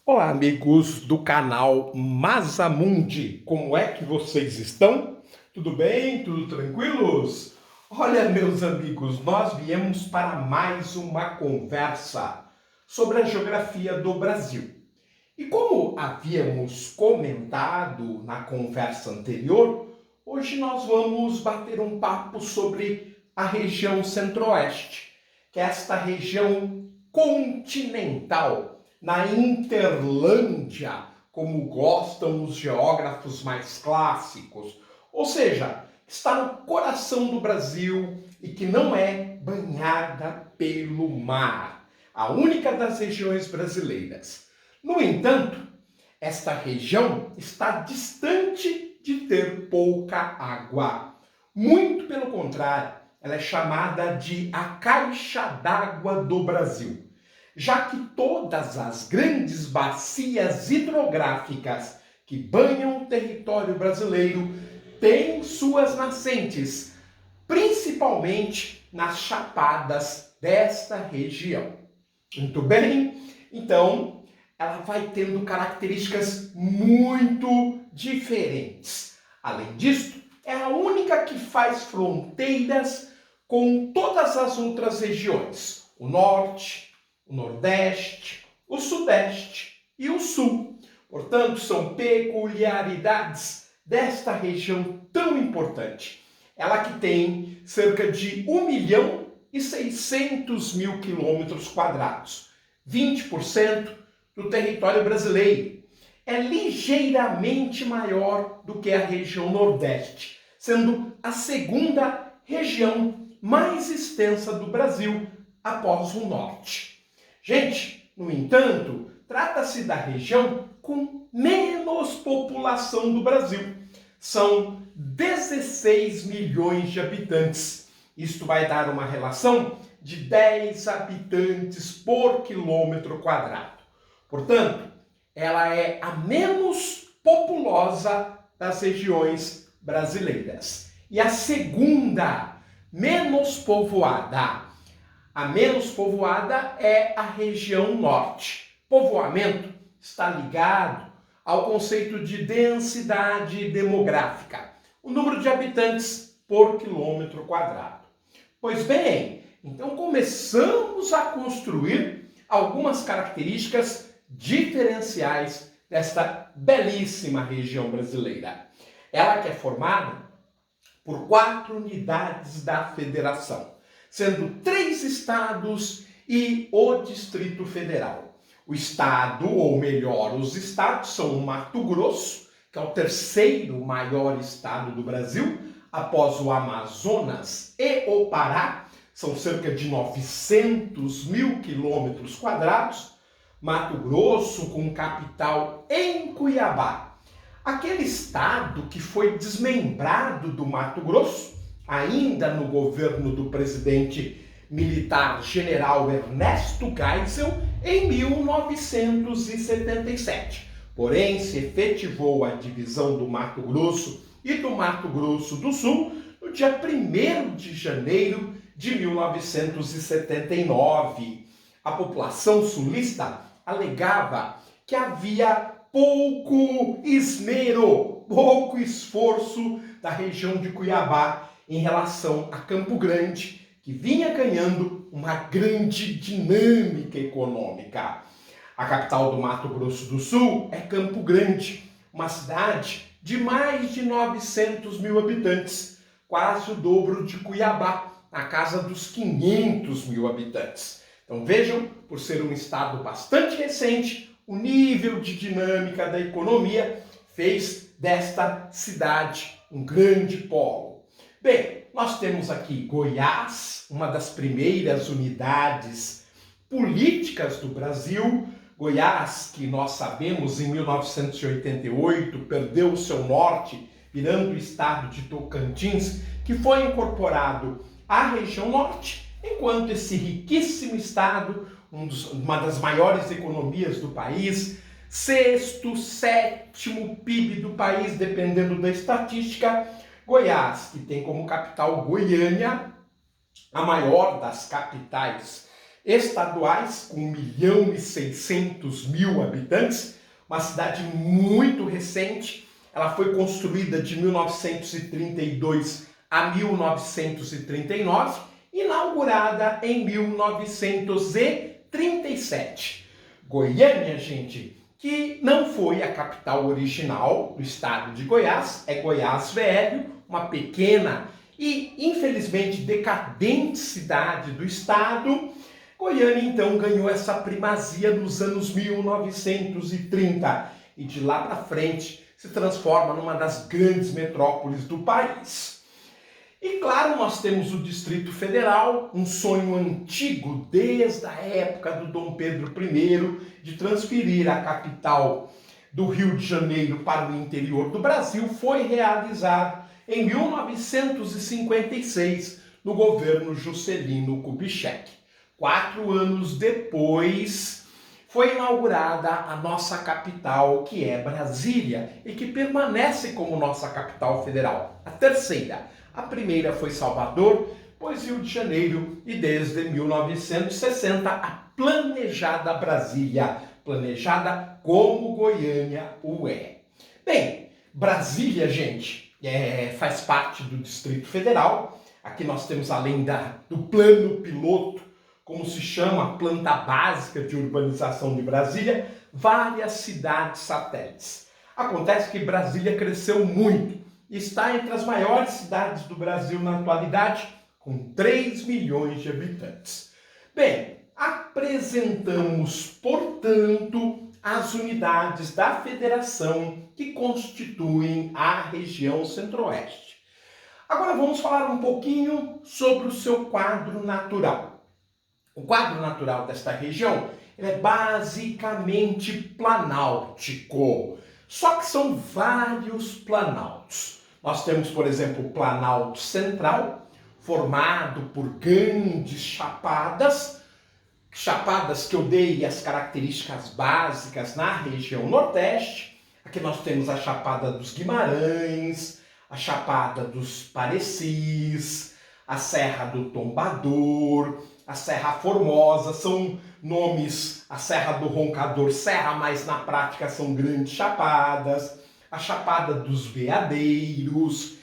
Olá, amigos do canal Mazamundi, como é que vocês estão? Tudo bem? Tudo tranquilos? Olha, meus amigos, nós viemos para mais uma conversa sobre a geografia do Brasil. E como havíamos comentado na conversa anterior, hoje nós vamos bater um papo sobre a região centro-oeste, que é esta região continental na Interlândia, como gostam os geógrafos mais clássicos, ou seja, está no coração do Brasil e que não é banhada pelo mar, a única das regiões brasileiras. No entanto, esta região está distante de ter pouca água. Muito pelo contrário, ela é chamada de a caixa d'água do Brasil, já que todas as grandes bacias hidrográficas que banham o território brasileiro têm suas nascentes, principalmente nas chapadas desta região. Muito bem? Então, ela vai tendo características muito diferentes. Além disso, é a única que faz fronteiras com todas as outras regiões, o norte, o Nordeste, o Sudeste e o Sul. Portanto, são peculiaridades desta região tão importante. Ela que tem cerca de 1.600.000 quilômetros quadrados, 20% do território brasileiro. É ligeiramente maior do que a região Nordeste, sendo a segunda região mais extensa do Brasil após o Norte. Gente, no entanto, trata-se da região com menos população do Brasil. São 16 milhões de habitantes. Isto vai dar uma relação de 10 habitantes por quilômetro quadrado. Portanto, ela é a menos populosa das regiões brasileiras. E a segunda menos povoada. A menos povoada é a região norte. Povoamento está ligado ao conceito de densidade demográfica, o número de habitantes por quilômetro quadrado. Pois bem, então começamos a construir algumas características diferenciais desta belíssima região brasileira. Ela que é formada por 4 unidades da federação, sendo 3 estados e o Distrito Federal. O estado, ou melhor, os estados são o Mato Grosso, que é o terceiro maior estado do Brasil, após o Amazonas e o Pará, são cerca de 900.000 quilômetros quadrados. Mato Grosso, com capital em Cuiabá. Aquele estado que foi desmembrado do Mato Grosso, ainda no governo do presidente militar general Ernesto Geisel, em 1977. Porém, se efetivou a divisão do Mato Grosso e do Mato Grosso do Sul no dia 1º de janeiro de 1979. A população sulista alegava que havia pouco esmero, pouco esforço da região de Cuiabá em relação a Campo Grande, que vinha ganhando uma grande dinâmica econômica. A capital do Mato Grosso do Sul é Campo Grande, uma cidade de mais de 900.000 habitantes, quase o dobro de Cuiabá, na casa dos 500.000 habitantes. Então vejam, por ser um estado bastante recente, o nível de dinâmica da economia fez desta cidade um grande polo. Bem, nós temos aqui Goiás, uma das primeiras unidades políticas do Brasil. Goiás, que nós sabemos, em 1988, perdeu o seu norte, virando o estado de Tocantins, que foi incorporado à região norte, enquanto esse riquíssimo estado, uma das maiores economias do país, 6º, 7º PIB do país, dependendo da estatística, Goiás, que tem como capital Goiânia, a maior das capitais estaduais, com 1.600.000 habitantes, uma cidade muito recente. Ela foi construída de 1932 a 1939, inaugurada em 1937. Goiânia, gente, que não foi a capital original do estado de Goiás, é Goiás Velho, uma pequena e, infelizmente, decadente cidade do estado. Goiânia, então, ganhou essa primazia nos anos 1930 e de lá para frente se transforma numa das grandes metrópoles do país. E claro, nós temos o Distrito Federal, um sonho antigo desde a época do Dom Pedro I de transferir a capital do Rio de Janeiro para o interior do Brasil, foi realizado em 1956 no governo Juscelino Kubitschek. 4 anos depois, foi inaugurada a nossa capital, que é Brasília, e que permanece como nossa capital federal, a terceira. A primeira foi Salvador, depois Rio de Janeiro e desde 1960 a planejada Brasília, planejada como Goiânia o é. Bem, Brasília, gente, faz parte do Distrito Federal. Aqui nós temos, além do plano piloto, como se chama, a planta básica de urbanização de Brasília, várias cidades satélites. Acontece que Brasília cresceu muito e está entre as maiores cidades do Brasil na atualidade, com 3 milhões de habitantes. Bem, apresentamos, portanto, as unidades da federação que constituem a região Centro-Oeste. Agora vamos falar um pouquinho sobre o seu quadro natural. O quadro natural desta região é basicamente planáltico, só que são vários planaltos. Nós temos, por exemplo, o Planalto Central, formado por grandes chapadas que eu dei as características básicas na região Nordeste. Aqui nós temos a Chapada dos Guimarães, a Chapada dos Parecis, a Serra do Tombador, a Serra Formosa, são nomes, a Serra do Roncador, Serra, mas na prática são grandes chapadas, a Chapada dos Veadeiros.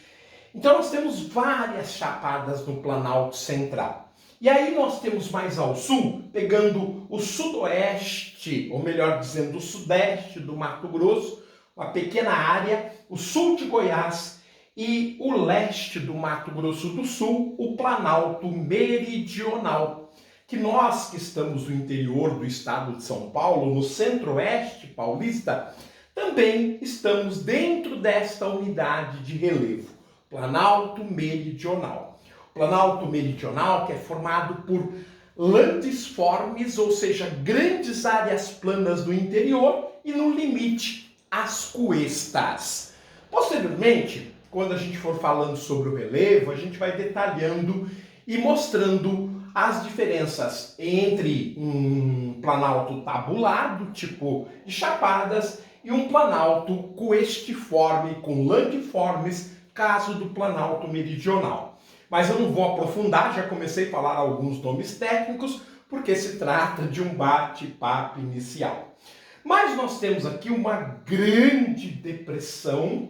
Então nós temos várias chapadas no Planalto Central. E aí nós temos mais ao sul, pegando o sudoeste, ou melhor dizendo, o sudeste do Mato Grosso, uma pequena área, o sul de Goiás, e o leste do Mato Grosso do Sul, o Planalto Meridional, que nós que estamos no interior do estado de São Paulo, no centro-oeste paulista, também estamos dentro desta unidade de relevo, Planalto Meridional. O Planalto Meridional, que é formado por landisformes, ou seja, grandes áreas planas do interior e no limite as cuestas. Posteriormente, quando a gente for falando sobre o relevo, a gente vai detalhando e mostrando as diferenças entre um planalto tabular, do tipo de chapadas, e um planalto cuestiforme, com landiformes, caso do Planalto Meridional. Mas eu não vou aprofundar, já comecei a falar alguns nomes técnicos, porque se trata de um bate-papo inicial. Mas nós temos aqui uma grande depressão,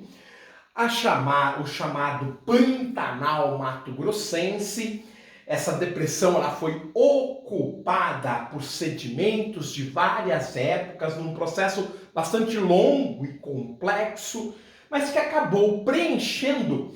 o chamado Pantanal Mato Grossense. Essa depressão ela foi ocupada por sedimentos de várias épocas, num processo bastante longo e complexo, mas que acabou preenchendo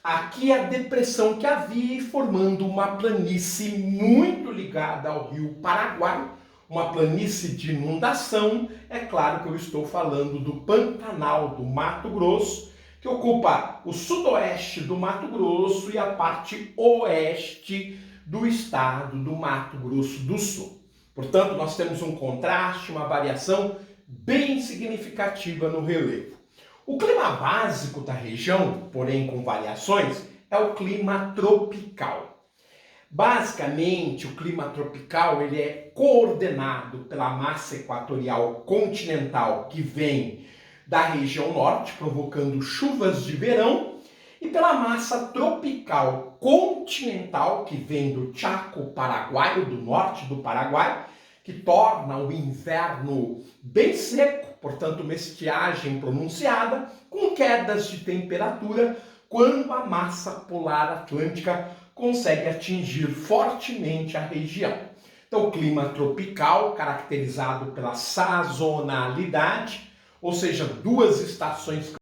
aqui a depressão que havia e formando uma planície muito ligada ao rio Paraguai, uma planície de inundação. É claro que eu estou falando do Pantanal do Mato Grosso, que ocupa o sudoeste do Mato Grosso e a parte oeste do estado do Mato Grosso do Sul. Portanto, nós temos um contraste, uma variação bem significativa no relevo. O clima básico da região, porém com variações, é o clima tropical. Basicamente, o clima tropical ele é coordenado pela massa equatorial continental que vem da região norte, provocando chuvas de verão, e pela massa tropical continental que vem do Chaco paraguaio, do norte do Paraguai, que torna o inverno bem seco, portanto uma estiagem pronunciada, com quedas de temperatura quando a massa polar atlântica consegue atingir fortemente a região. Então, o clima tropical, caracterizado pela sazonalidade, ou seja, duas estações